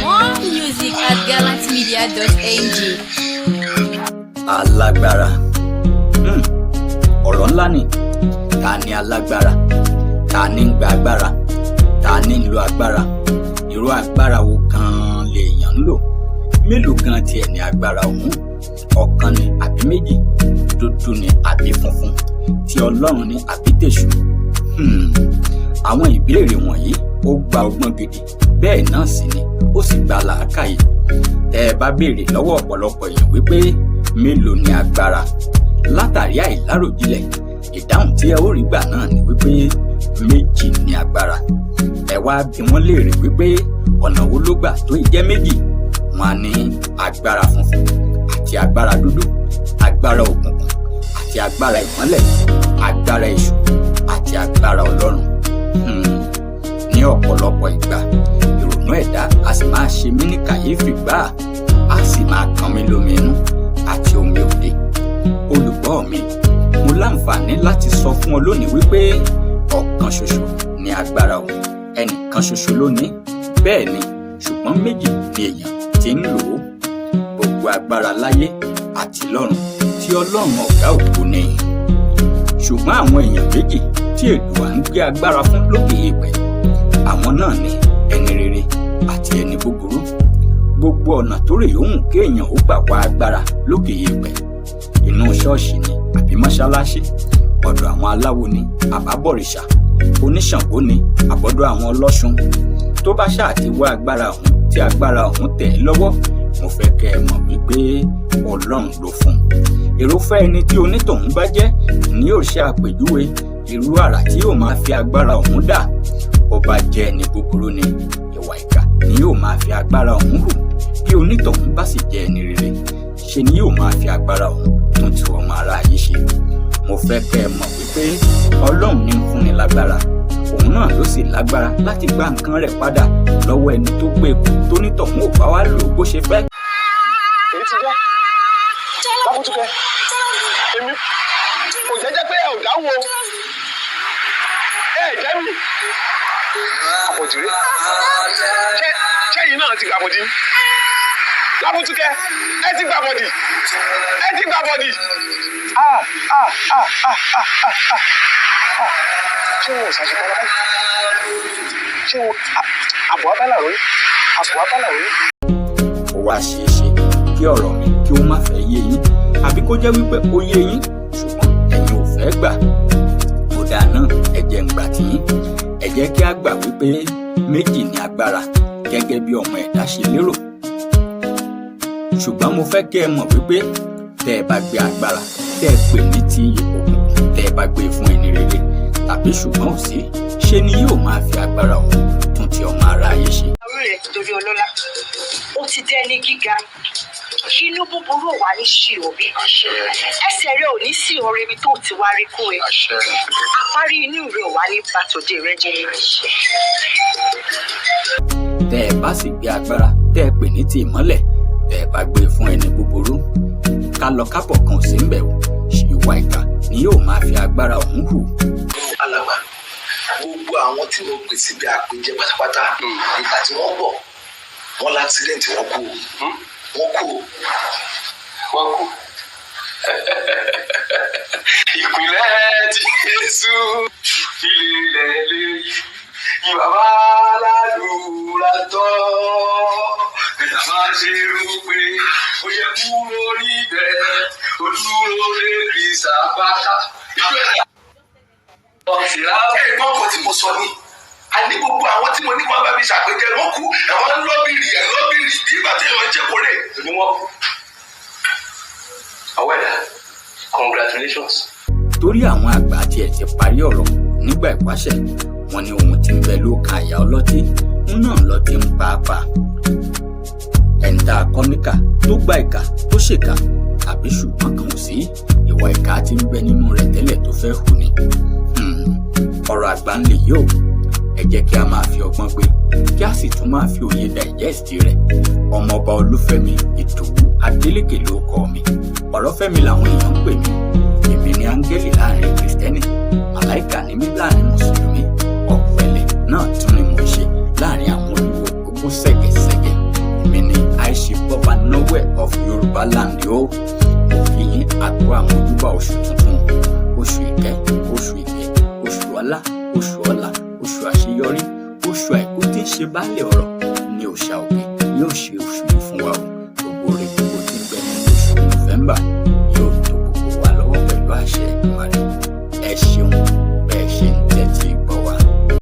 More music at galaxymedia.ng. Alágbára. Ọ̀rọ̀ ńlá ni. Ta ni alágbára? Ta ni ń gba agbára? Ta ni ń lo agbára? Irú agbára wo gan-an lèèyàn ń lò? Mélòó gan-an tiẹ̀ ní agbára ọ̀hún? Ọ̀kan ni àbí méjì? Dúdú ni àbí funfun? Ti Ọlọ́run ni àbí tèṣù? Àwọn ìbéèrè wọ̀nyí ó gba ọgbọ́n gidi, bẹ́ẹ̀ náà sì ni ó sì gba làákàyè. Tẹ́ ẹ bá béèrè lọ́wọ́ ọ̀pọ̀lọpọ̀ èèyàn wípé mélòó ni agbára, látàrí àìláròjinlẹ̀, ìdáhùn tí ẹ ó rí gbà náà ni wípé méjì ni agbára. Ẹ wá bi wọ́n léèrè wípé ọ̀nà wo ló gbà tó jẹ́ méjì? Wọ́n á ní agbára funfun àti agbára dúdú, agbára òkùnkùn àti agbára ìmọ́lẹ̀, agbára èṣù àti agbára Ọlọ́run. Ní ọ̀pọ̀lọpọ̀ ìgbà ìrònú ẹ̀dá a sì máa ṣe mí ní kàyéfì gbáà, a sì máa kan mí lómi inú àti omi òde. Olùgbọ́ mi, mo láǹfààní láti sọ fún ọ lónìí wípé ọ̀kan ṣoṣo ni agbára o, ẹnìkan ṣoṣo ló ní. Bẹ́ẹ̀ ni, ṣùgbọ́n méjì ni èèyàn tí ń lò ó. Gbogbo agbára láyé àti lọ́run tí Ọlọ́run ọ̀gá ògo ni. Ṣùgbọ́n àwọn èèyàn méjì tí Èdùà ń gbé agbára fún lókè èèpẹ̀, àwọn náà ni ẹni rere àti ẹni búburú. Gbogbo ọ̀nà tó rè yóò hùn kéèyàn ó gbà wá agbára lókè èèpẹ̀, inú ṣọ́ọ̀ṣì ni àbí mọ́ṣáláṣí, ọ̀dọ̀ àwọn aláwo ni àbábọ̀rìṣà, oníṣàngó ni àbọ̀dọ̀ àwọn ọlọ́ṣun. Tó bá ṣáà ti wá agbára ọ̀hún tí agbára ọ̀hún tẹ̀ ẹ́ lọ́wọ́, mo fẹ́ kẹ́ ẹ mọ̀ wípé Ọlọ́run ló fún un. Irúfẹ́ ẹni tí onítọ̀hún bá jẹ́ ni yóò ṣe àpèjúwe irú àrà tí yóò máa fi agbára ọ̀hún dà. Ó bá jẹ́ ẹni búburú ni, ìwà ìkà ni yóò máa fi agbára ọ̀hún hù. Bí onítọ̀hún bá sì jẹ́ ẹni rere, ṣe ni yóò máa fi agbára ọ̀hún tún ti ọmọ aráyé ṣe. Mo fẹ́ kẹ́ ẹ mọ̀ wípé Ọlọ́run ní ń fúnni lágbára, òun náà ló sì lágbára láti gba nǹkan rẹ̀ padà lọ́wọ́ ẹni tó gbé epo tó nítọ̀hún ò bá wá lò ó bó ṣe fẹ́. Èyí ti jẹ́ Lábútúkẹ́, èmi kò jẹ́jẹ́ pé ẹ ò dáhùn o, ẹ jẹ́ mi àpọ̀jù rẹ̀, ṣẹ́yìn náà ti gbàbọ̀dì. Lábútúkẹ́, ẹ ti gbàbọ̀dì, ẹ ti gbàbọ̀dì. Ṣé wọn ò ṣàṣepọ̀ lọ́pọ̀? Ṣé wọn àbọ̀ abálà rẹ̀? Àbọ̀ abálà rẹ̀? Ó wá ṣeé ṣe kí ọ̀rọ̀ mi kí ó má fẹ́ yé yín, àbí kó jẹ́ wípé ó yé yín ṣùgbọ́n ẹ̀yin ò fẹ́ gbà. Ó dáa náà, ẹ jẹ́ ń gbà tí yín. Ẹ jẹ́ kí a gbà wípé méjì ni agbára gẹ́gẹ́ bí ọmọ ẹ̀dá ṣe lérò. Ṣùgbọ́n mo fẹ́ kí ẹ mọ̀ wípé tẹ́ ẹ bá gbé agbára tẹ́ ẹ pè ní ti òkùnkùn, tẹ́ ẹ bá gbé fún ẹni rere tàbí ṣùgbọ́n ò sí, ṣe ni yóò máa fi agbára ọ̀hún tún ti ọmọ aráyé ṣe. Orí rẹ̀ torí ọlọ́lá, ó ti dẹ́ ní gíga, inú búburú wà ní sí òbí, ẹsẹ̀ rẹ̀ ò ní sí ọ̀rẹ́ ibi tó ti wá rí kún ẹ, àparí inú rẹ̀ ò wá ní bàtòdè rẹ̀ jẹ́. Tẹ́ ẹ bá sì gbé agbára tẹ́ ẹ pè ní ti ìmọ́lẹ̀, tẹ́ ẹ bá gbé fún ẹni búburú, ká lọ kábọ̀ kan sí ń bẹ̀ wò, ṣe ìwà ìkà ni yóò máa fi agbára ọ̀hún hù. Alàgbà, gbogbo àwọn tí mo pè síbi àpèjẹ pátápátá nígbà tí wọ́n bọ̀, wọ́n láksidẹ̀ntì, wọ́n kú. Ìpínlẹ̀ ti Jésù, ilẹ̀ lèyí, ìbàbá aládùúrà tọ́. Ẹ̀dá máa ṣe rú pé ó yẹ kúrò níbẹ̀, olúro lè rí sàbáká. Ẹ̀gbọ́n kan tí mo sọ ni, a ní gbogbo àwọn tí mo ní kó bá mi ṣàpèjẹ wọ́n kú, ẹ̀wọ̀n lọ́bìrì bí ìgbà tí wọ́n jẹ́ kórè ni wọ́n kú. Awẹ́dà, congratulations. Torí àwọn àgbà tí ẹ ti parí ọ̀rọ̀ nígbà ìwáṣẹ̀, wọn ní ohun tí ń bẹ lókàn àyà ọlọ́tí ń náà lọ ti ń pa á pa. Ẹni tá a kọ́ níkà tó gba ìkà tó ṣèkà, àbí ṣùgbọ́n kan ò sí, ìwà ìkà tí ń bẹ nínú rẹ̀ tẹ́lẹ̀ tó fẹ́ hù ni. Ọ̀rọ̀ àgbà ń lè yí o. Ẹ jẹ́ kí a máa fi ọgbọ́n gbé, kí a sì tún máa fi òye digest rẹ̀. Ọmọọba Olúfẹ́mi Ìdòwú Adélékè ló kọ mi. Ọ̀rọ̀fẹ́mi làwọn èèyàn ń pè mí. Èmi ni áńgẹ́lì láàrin kìrìsìtẹ́nì màláìkà ní mí láàrin mùsùlùmí ọ̀pẹ̀lẹ̀ náà tún ni mo ṣe láàrin àwọn olúwo gbogbo ṣẹ̀gẹ̀ṣẹ̀gẹ̀ èmi ni àìṣe bọ́ba nowhere of Yorùbá land o mo fi yín àgbo àmójúbà oṣù tuntun oṣù ìkẹ́ oṣù ìkẹ́ oṣù ọlá oṣù ọlà oṣù àṣeyọrí oṣù àìkú tí ń ṣe baálé ọ̀rọ̀ ní òòṣà òkè yóò ṣe oṣù